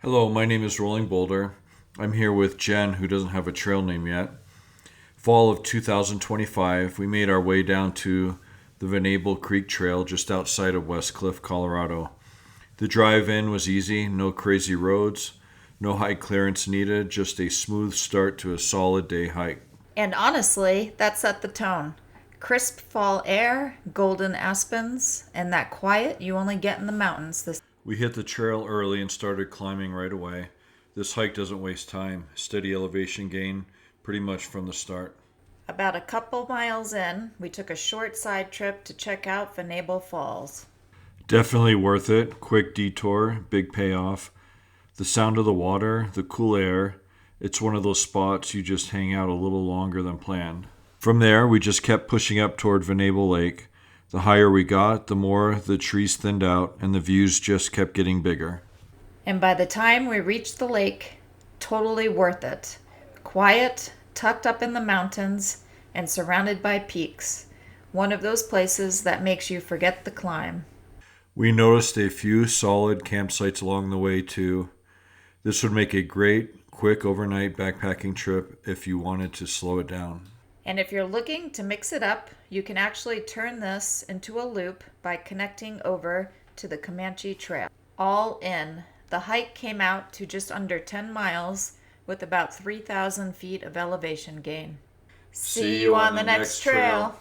Hello, my name is Rolling Boulder. I'm here with Jenn, who doesn't have a trail name yet. Fall of 2025, we made our way down to the Venable Creek Trail just outside of Westcliffe, Colorado. The drive in was easy, no crazy roads, no high clearance needed, just a smooth start to a solid day hike. And honestly, that set the tone. Crisp fall air, golden aspens, and that quiet you only get in the mountains. We hit the trail early and started climbing right away. This hike doesn't waste time, steady elevation gain pretty much from the start. About a couple miles in, we took a short side trip to check out Venable Falls. Definitely worth it. Quick detour, big payoff. The sound of the water, the cool air. It's one of those spots you just hang out a little longer than planned. From there, we just kept pushing up toward Venable Lake. The higher we got, the more the trees thinned out and the views just kept getting bigger. And by the time we reached the lake, totally worth it. Quiet, tucked up in the mountains, and surrounded by peaks. One of those places that makes you forget the climb. We noticed a few solid campsites along the way too. This would make a great, quick overnight backpacking trip if you wanted to slow it down. And if you're looking to mix it up, you can actually turn this into a loop by connecting over to the Comanche Trail. All in, the hike came out to just under 10 miles with about 3,000 feet of elevation gain. See you on the next trail.